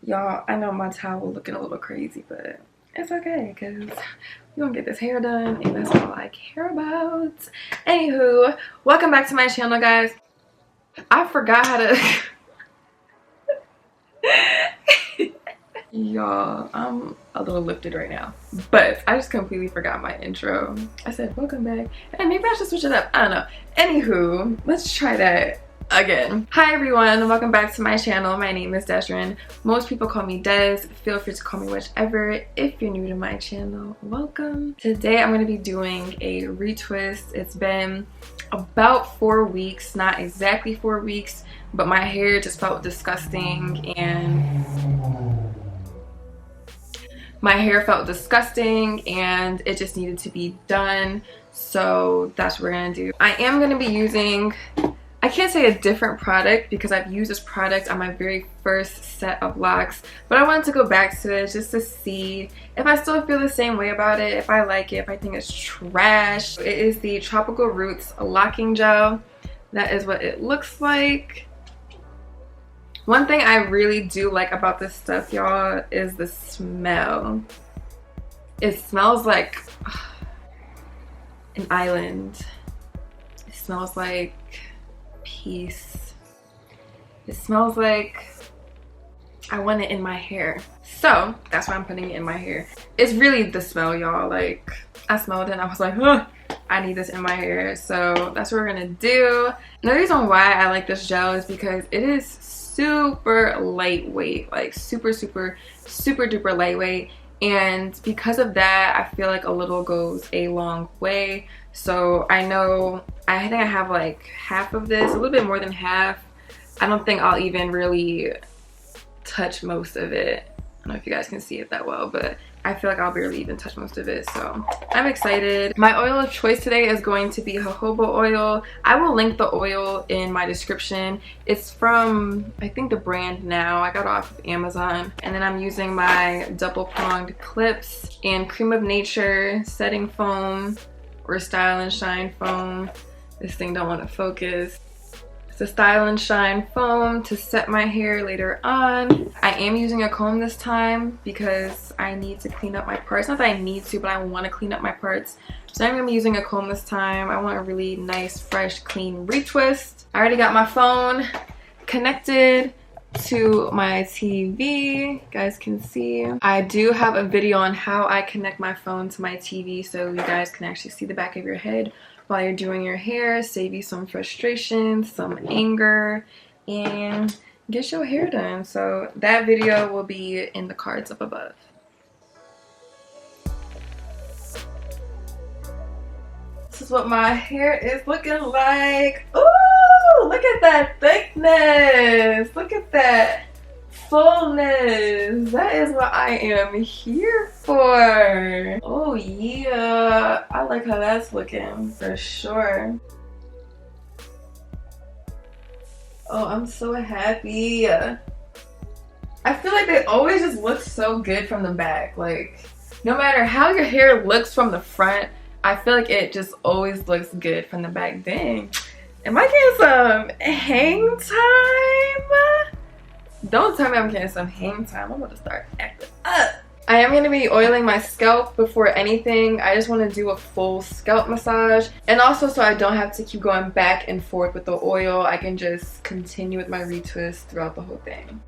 Y'all, I know my towel looking a little crazy, but it's okay because we're gonna get this hair done and that's all I care about. Anywho, welcome back to my channel, guys. I forgot how to y'all, I'm a little lifted right now, but I just completely forgot my intro. I said welcome back and maybe I should switch it up. I don't know. Anywho, let's try that again. Hi everyone, welcome back to my channel. My name is DESZREN. Most people call me Des. Feel free to call me whichever. If you're new to my channel, welcome. Today I'm going to be doing a retwist. It's been about 4 weeks, not exactly 4 weeks, but my hair just felt disgusting and it just needed to be done. So that's what we're gonna do. I am gonna be using, I can't say a different product because I've used this product on my very first set of locks, but I wanted to go back to it just to see if I still feel the same way about it, if I like it, if I think it's trash. It is the Tropical Roots Locking Gel. That is what it looks like. One thing I really do like about this stuff, y'all, is the smell. It smells like an island. It smells like peace. It smells like I want it in my hair. So that's why I'm putting it in my hair. It's really the smell, y'all. Like, I smelled it and I was like, oh, I need this in my hair. So that's what we're gonna do. And the reason why I like this gel is because it is super lightweight, like super duper lightweight, and because of that I feel like a little goes a long way. So I know, I think I have like half of this, a little bit more than half. I don't think I'll even really touch most of it. I don't know if you guys can see it that well, but I feel like I'll barely even touch most of it, so I'm excited. My oil of choice today is going to be jojoba oil. I will link the oil in my description. It's from, I think, the brand Now. I got it off of Amazon. And then I'm using my double pronged clips and Cream of Nature setting foam or Style and Shine foam. This thing don't want to focus. It's a Style and Shine foam to set my hair later on. I am using a comb this time because I need to clean up my parts. Not that I need to, but I want to clean up my parts. So I'm going to be using a comb this time. I want a really nice, fresh, clean retwist. I already got my phone connected to my TV. You guys can see. I do have a video on how I connect my phone to my TV so you guys can actually see the back of your head while you're doing your hair, save you some frustration, some anger, and get your hair done. So that video will be in the cards up above. This is what my hair is looking like. Ooh, look at that thickness. Look at that fullness. That is what I am here for. Oh yeah, I like how that's looking for sure. Oh, I'm so happy. I feel like they always just look so good from the back. Like, no matter how your hair looks from the front, I feel like it just always looks good from the back. Dang, am I getting some hang time? Don't tell me I'm getting some hang time. I'm about to start acting up. I am going to be oiling my scalp before anything. I just want to do a full scalp massage. And also so I don't have to keep going back and forth with the oil. I can just continue with my retwist throughout the whole thing.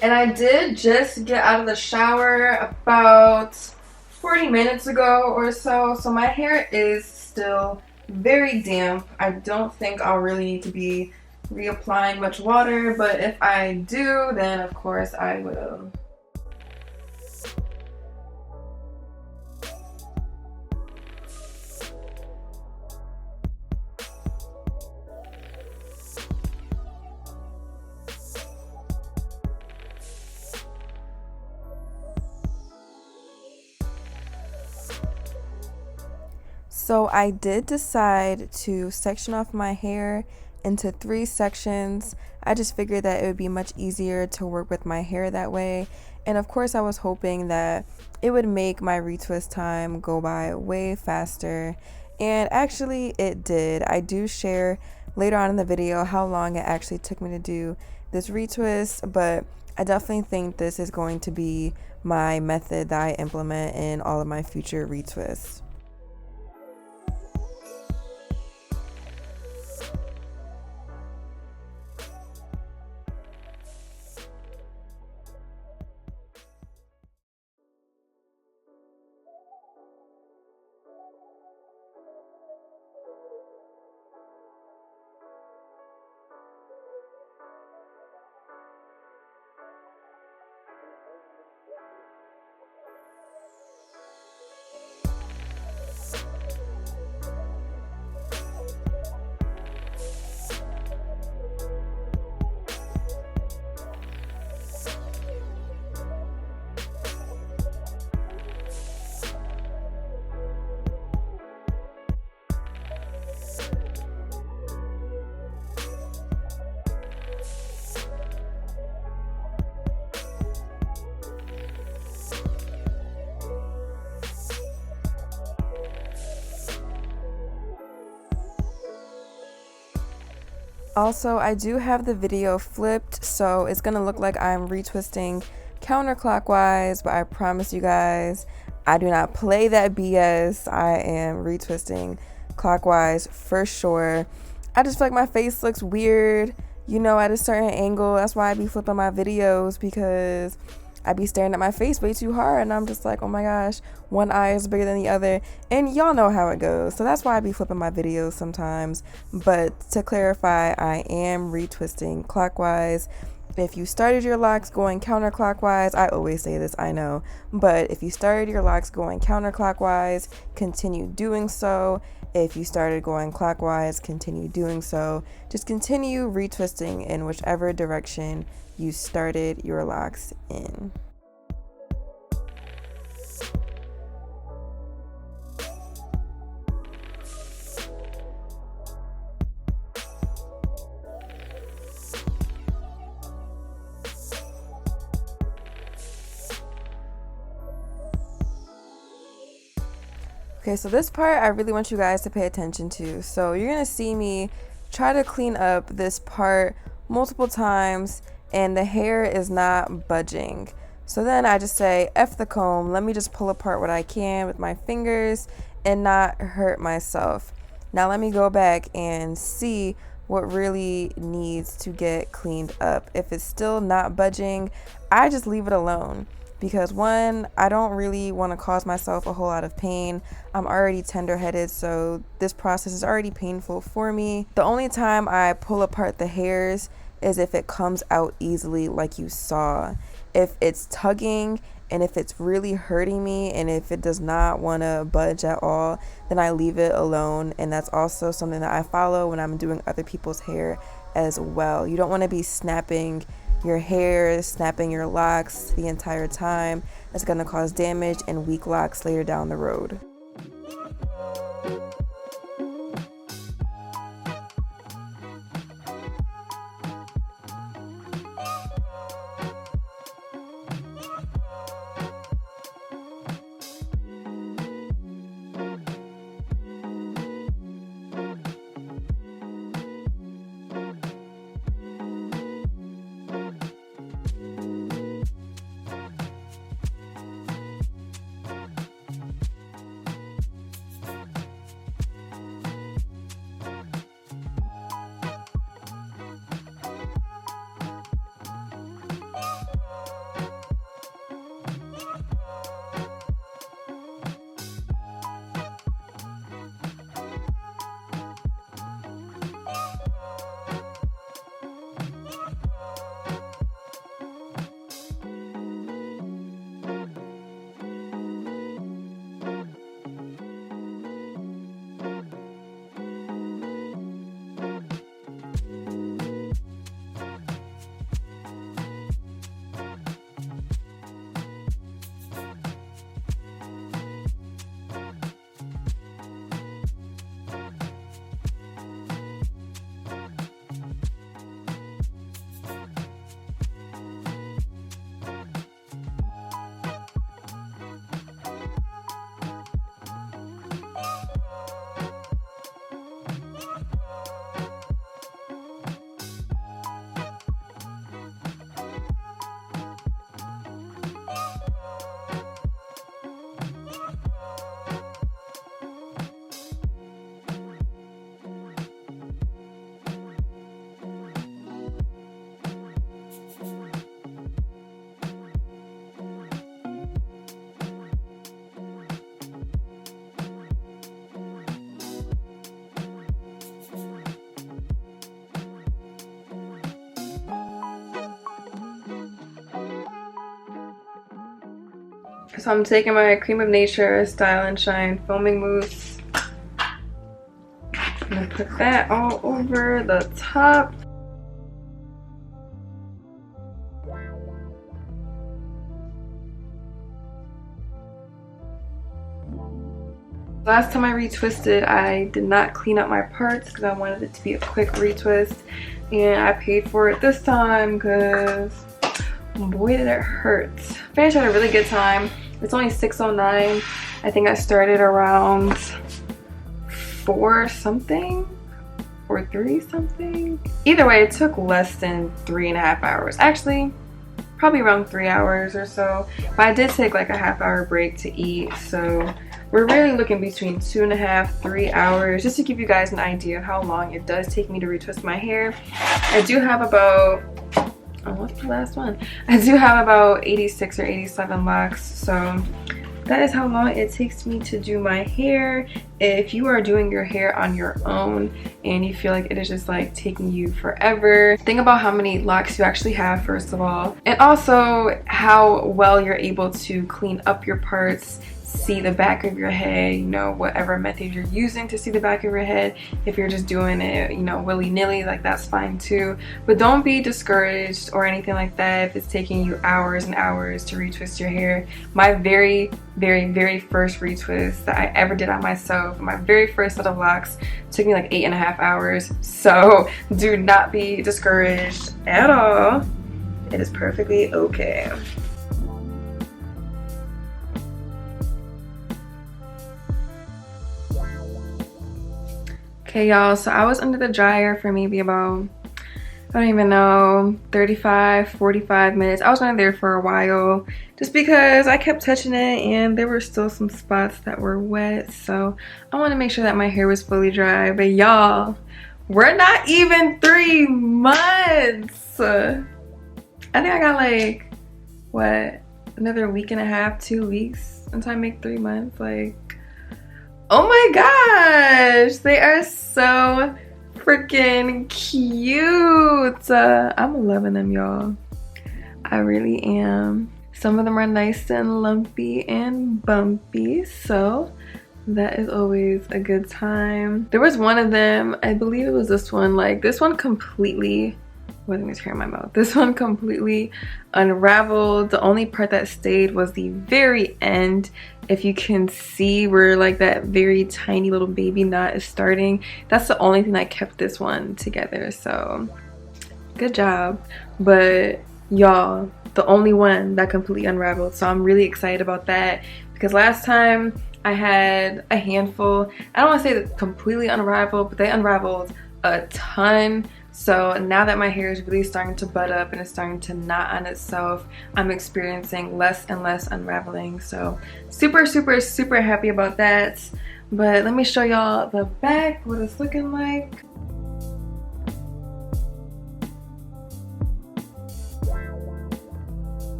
And I did just get out of the shower about 40 minutes ago or so. So my hair is still very damp. I don't think I'll really need to be reapplying much water, but if I do, then of course I will. So I did decide to section off my hair into 3 sections. I just figured that it would be much easier to work with my hair that way. And of course I was hoping that it would make my retwist time go by way faster. And actually it did. I do share later on in the video how long it actually took me to do this retwist, but I definitely think this is going to be my method that I implement in all of my future retwists. Also, I do have the video flipped, so it's gonna look like I'm retwisting counterclockwise, but I promise you guys, I do not play that BS. I am retwisting clockwise for sure. I just feel like my face looks weird, you know, at a certain angle. That's why I be flipping my videos, because I be staring at my face way too hard and I'm just like, oh my gosh, one eye is bigger than the other, and y'all know how it goes. So that's why I be flipping my videos sometimes. But to clarify, I am retwisting clockwise. If you started your locks going counterclockwise, I always say this, I know, but if you started your locks going counterclockwise, continue doing so. If you started going clockwise, continue doing so. Just continue retwisting in whichever direction you started your locks in. Okay, so this part I really want you guys to pay attention to. So you're gonna see me try to clean up this part multiple times and the hair is not budging. So then I just say, F the comb, let me just pull apart what I can with my fingers and not hurt myself. Now let me go back and see what really needs to get cleaned up. If it's still not budging, I just leave it alone. Because one, I don't really want to cause myself a whole lot of pain. I'm already tender-headed, so this process is already painful for me. The only time I pull apart the hairs is if it comes out easily like you saw. If it's tugging and if it's really hurting me and if it does not want to budge at all, then I leave it alone. And that's also something that I follow when I'm doing other people's hair as well. You don't want to be snapping your hair, snapping your locks the entire time. That's going to cause damage and weak locks later down the road. So I'm taking my Cream of Nature Style and Shine foaming mousse. I'm gonna put that all over the top. Last time I retwisted, I did not clean up my parts because I wanted it to be a quick retwist, and I paid for it this time because boy did it hurt. Finished at a really good time. It's only 6:09. I think I started around 4 something or 3 something. Either way, it took less than 3.5 hours. Actually, probably around 3 hours or so. But I did take like a half-hour break to eat, so we're really looking between 2.5 to 3 hours, just to give you guys an idea of how long it does take me to retwist my hair. I do have about, oh, what's the last one? I do have about 86 or 87 locks, so that is how long it takes me to do my hair. If you are doing your hair on your own and you feel like it is just like taking you forever, think about how many locks you actually have, first of all, and also how well you're able to clean up your parts, see the back of your head, you know, whatever method you're using to see the back of your head. If you're just doing it, you know, willy-nilly, like that's fine too. But don't be discouraged or anything like that if it's taking you hours and hours to retwist your hair. My very first retwist that I ever did on myself, my very first set of locks, took me like 8.5 hours. So do not be discouraged at all. It is perfectly okay. Okay, y'all, so I was under the dryer for maybe about, I don't even know, 35-45 minutes. I was under there for a while just because I kept touching it and there were still some spots that were wet, so I want to make sure that my hair was fully dry. But y'all, we're not even 3 months. I think I got like, what, another 1.5 to 2 weeks until I make 3 months. Like, oh my gosh, they are so freaking cute. I'm loving them, y'all. I really am. Some of them are nice and lumpy and bumpy, so that is always a good time. There was one of them, I believe it was this one, like this one completely, wasn't gonna tear my mouth. This one completely unraveled. The only part that stayed was the very end. If you can see where like that very tiny little baby knot is starting, that's the only thing that kept this one together, so good job. But y'all, the only one that completely unraveled, so I'm really excited about that because last time I had a handful. I don't want to say that completely unraveled, but they unraveled a ton. So now that my hair is really starting to bud up and it's starting to knot on itself, I'm experiencing less and less unraveling. So super happy about that. But let me show y'all the back, what it's looking like.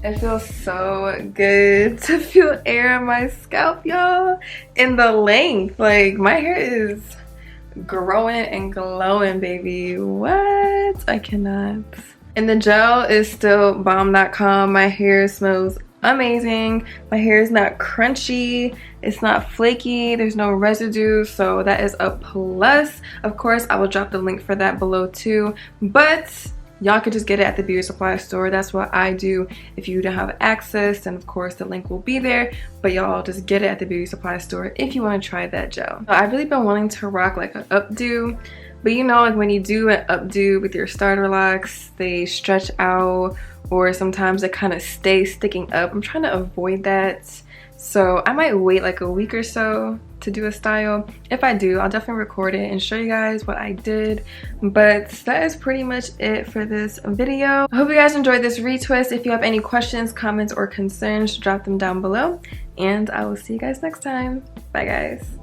It feels so good to feel air on my scalp, y'all. And the length, like my hair is growing and glowing, baby. What? I cannot. And the gel is still bomb.com. My hair smells amazing. My hair is not crunchy, it's not flaky, there's no residue, so that is a plus. Of course, I will drop the link for that below too, but y'all could just get it at the beauty supply store. That's what I do. If you don't have access, then of course the link will be there, but y'all just get it at the beauty supply store if you want to try that gel. I've really been wanting to rock like an updo, but you know, like when you do an updo with your starter locks, they stretch out or sometimes they kind of stay sticking up. I'm trying to avoid that, so I might wait like a week or so to do a style. If I do, I'll definitely record it and show you guys what I did. But that is pretty much it for this video. I hope you guys enjoyed this retwist. If you have any questions, comments, or concerns, drop them down below, and I will see you guys next time. Bye guys.